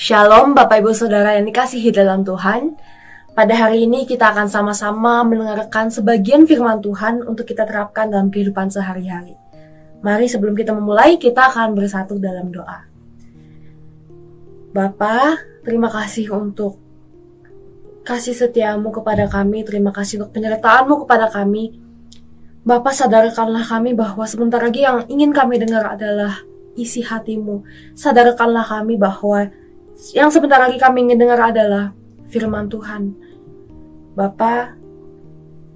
Shalom Bapak Ibu Saudara yang dikasihi dalam Tuhan. Pada hari ini kita akan sama-sama mendengarkan sebagian firman Tuhan untuk kita terapkan dalam kehidupan sehari-hari. Mari sebelum kita memulai, kita akan bersatu dalam doa. Bapa, terima kasih untuk kasih setiamu kepada kami, terima kasih untuk penyertaanmu kepada kami. Bapa, sadarkanlah kami bahwa sebentar lagi yang ingin kami dengar adalah isi hatimu. Sadarkanlah kami bahwa yang sebentar lagi kami ingin dengar adalah firman Tuhan. Bapa,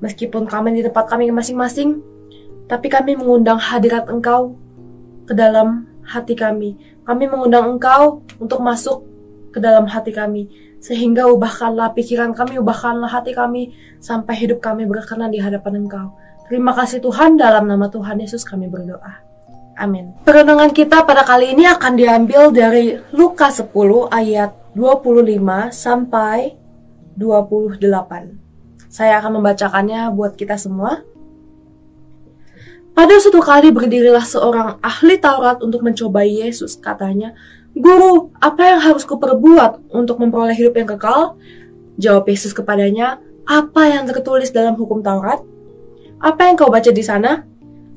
meskipun kami di tempat kami masing-masing, tapi kami mengundang hadirat Engkau ke dalam hati kami. Kami mengundang Engkau untuk masuk ke dalam hati kami, sehingga ubahkanlah pikiran kami, ubahkanlah hati kami, sampai hidup kami berkenan di hadapan Engkau. Terima kasih Tuhan, dalam nama Tuhan Yesus kami berdoa. Amin. Perenungan kita pada kali ini akan diambil dari Lukas 10 ayat 25 sampai 28. Saya akan membacakannya buat kita semua. Pada suatu kali berdirilah seorang ahli Taurat untuk mencobai Yesus. Katanya, "Guru, apa yang harus kuperbuat untuk memperoleh hidup yang kekal?" Jawab Yesus kepadanya, "Apa yang tertulis dalam hukum Taurat? Apa yang kau baca di sana?"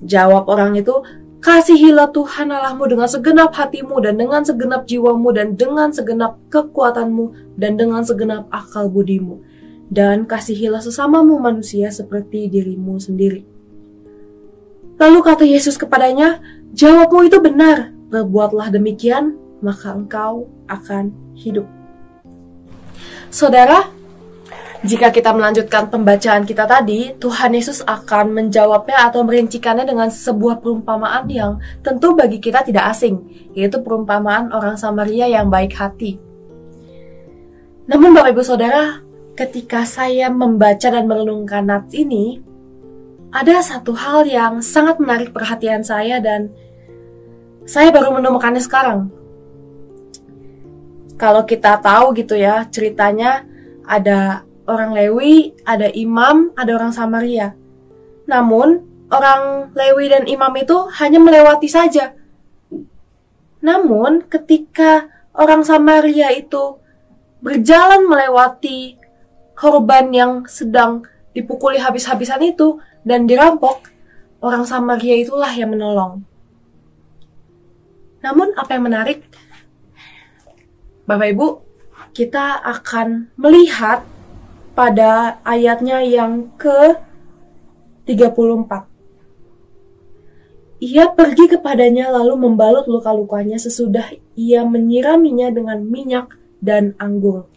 Jawab orang itu, "Kasihilah Tuhan Allahmu dengan segenap hatimu dan dengan segenap jiwamu dan dengan segenap kekuatanmu dan dengan segenap akal budimu. Dan kasihilah sesamamu manusia seperti dirimu sendiri." Lalu kata Yesus kepadanya, "Jawabmu itu benar, perbuatlah demikian, maka engkau akan hidup." Saudara, jika kita melanjutkan pembacaan kita tadi, Tuhan Yesus akan menjawabnya atau merincikannya dengan sebuah perumpamaan yang tentu bagi kita tidak asing, yaitu perumpamaan orang Samaria yang baik hati. Namun Bapak Ibu Saudara, ketika saya membaca dan merenungkan nats ini, ada satu hal yang sangat menarik perhatian saya dan saya baru menemukannya sekarang. Kalau kita tahu gitu ya, ceritanya ada orang Lewi, ada imam, ada orang Samaria. Namun, orang Lewi dan imam itu hanya melewati saja. Namun, ketika orang Samaria itu berjalan melewati korban yang sedang dipukuli habis-habisan itu dan dirampok, orang Samaria itulah yang menolong. Namun, apa yang menarik, Bapak Ibu, kita akan melihat pada ayatnya yang ke-34. Ia pergi kepadanya lalu membalut luka-lukanya sesudah ia menyiraminya dengan minyak dan anggur.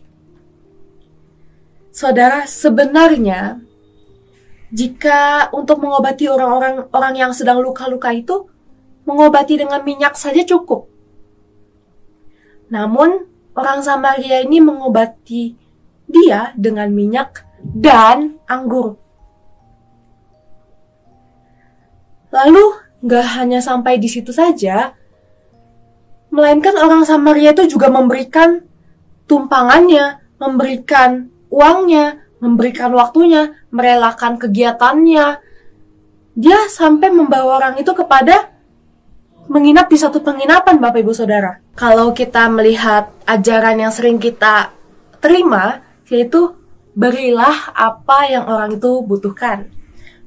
Saudara, sebenarnya jika untuk mengobati orang yang sedang luka-luka itu, mengobati dengan minyak saja cukup. Namun, orang Samaria ini mengobati dia dengan minyak dan anggur. Lalu, gak hanya sampai di situ saja, melainkan orang Samaria itu juga memberikan tumpangannya, memberikan uangnya, memberikan waktunya, merelakan kegiatannya. Dia sampai membawa orang itu kepada menginap di satu penginapan, Bapak Ibu Saudara. Kalau kita melihat ajaran yang sering kita terima, yaitu berilah apa yang orang itu butuhkan,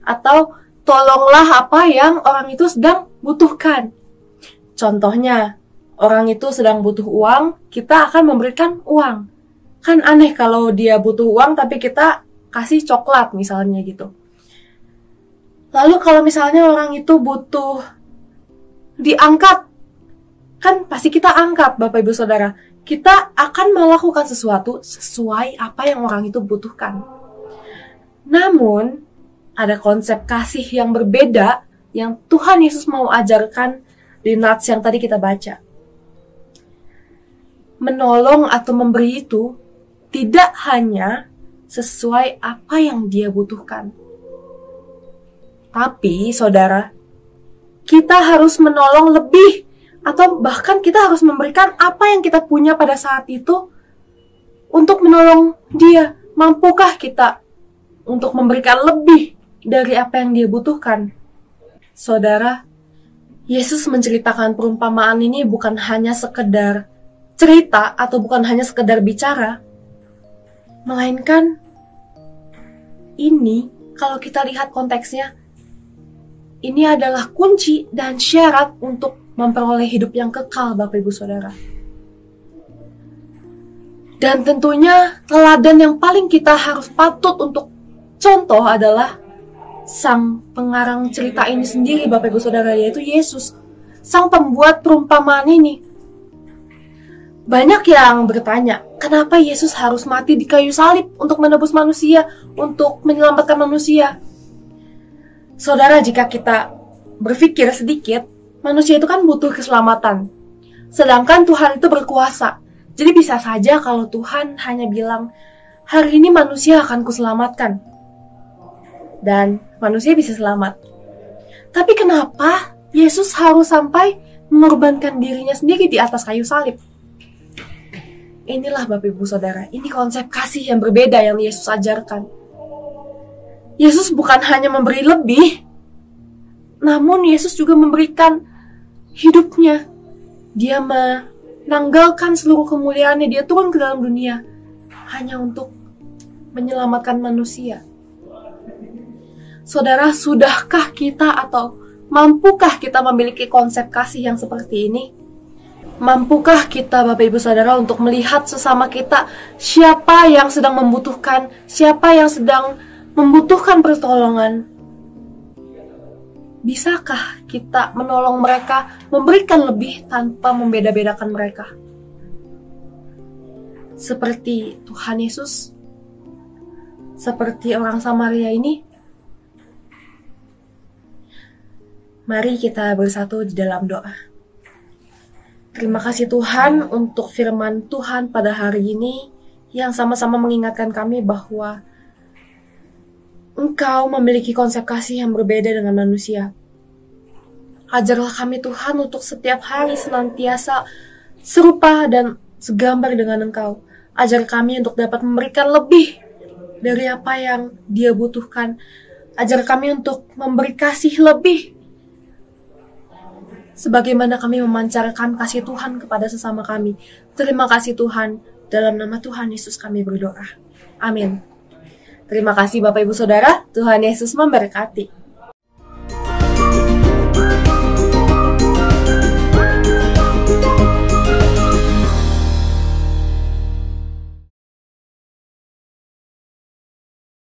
atau tolonglah apa yang orang itu sedang butuhkan. Contohnya, orang itu sedang butuh uang, kita akan memberikan uang. Kan aneh kalau dia butuh uang tapi kita kasih coklat misalnya gitu. Lalu kalau misalnya orang itu butuh diangkat, kan pasti kita angkat, Bapak Ibu Saudara. Kita akan melakukan sesuatu sesuai apa yang orang itu butuhkan. Namun, ada konsep kasih yang berbeda yang Tuhan Yesus mau ajarkan di nats yang tadi kita baca. Menolong atau memberi itu tidak hanya sesuai apa yang dia butuhkan. Tapi, saudara, kita harus menolong lebih, atau bahkan kita harus memberikan apa yang kita punya pada saat itu untuk menolong dia. Mampukah kita untuk memberikan lebih dari apa yang dia butuhkan? Saudara, Yesus menceritakan perumpamaan ini bukan hanya sekedar cerita atau bukan hanya sekedar bicara, melainkan ini, kalau kita lihat konteksnya, ini adalah kunci dan syarat untuk memperoleh hidup yang kekal, Bapak Ibu Saudara. Dan tentunya teladan yang paling kita harus patut untuk contoh adalah sang pengarang cerita ini sendiri, Bapak Ibu Saudara, yaitu Yesus, sang pembuat perumpamaan ini. Banyak yang bertanya, kenapa Yesus harus mati di kayu salib untuk menebus manusia, untuk menyelamatkan manusia? Saudara, jika kita berpikir sedikit, manusia itu kan butuh keselamatan. Sedangkan Tuhan itu berkuasa. Jadi bisa saja kalau Tuhan hanya bilang, hari ini manusia akan kuselamatkan. Dan manusia bisa selamat. Tapi kenapa Yesus harus sampai mengorbankan dirinya sendiri di atas kayu salib? Inilah Bapak Ibu Saudara, ini konsep kasih yang berbeda yang Yesus ajarkan. Yesus bukan hanya memberi lebih, namun Yesus juga memberikan hidupnya. Dia menanggalkan seluruh kemuliaannya, dia turun ke dalam dunia hanya untuk menyelamatkan manusia. Saudara, sudahkah kita atau mampukah kita memiliki konsep kasih yang seperti ini? Mampukah kita, Bapak Ibu Saudara, untuk melihat sesama kita siapa yang sedang membutuhkan, siapa yang sedang membutuhkan pertolongan? Bisakah kita menolong mereka, memberikan lebih tanpa membeda-bedakan mereka? Seperti Tuhan Yesus, seperti orang Samaria ini. Mari kita bersatu di dalam doa. Terima kasih Tuhan untuk firman Tuhan pada hari ini yang sama-sama mengingatkan kami bahwa Engkau memiliki konsep kasih yang berbeda dengan manusia. Ajarlah kami Tuhan untuk setiap hari senantiasa serupa dan segambar dengan Engkau. Ajar kami untuk dapat memberikan lebih dari apa yang Dia butuhkan. Ajar kami untuk memberi kasih lebih sebagaimana kami memancarkan kasih Tuhan kepada sesama kami. Terima kasih Tuhan, dalam nama Tuhan Yesus kami berdoa. Amin. Terima kasih Bapak Ibu Saudara, Tuhan Yesus memberkati.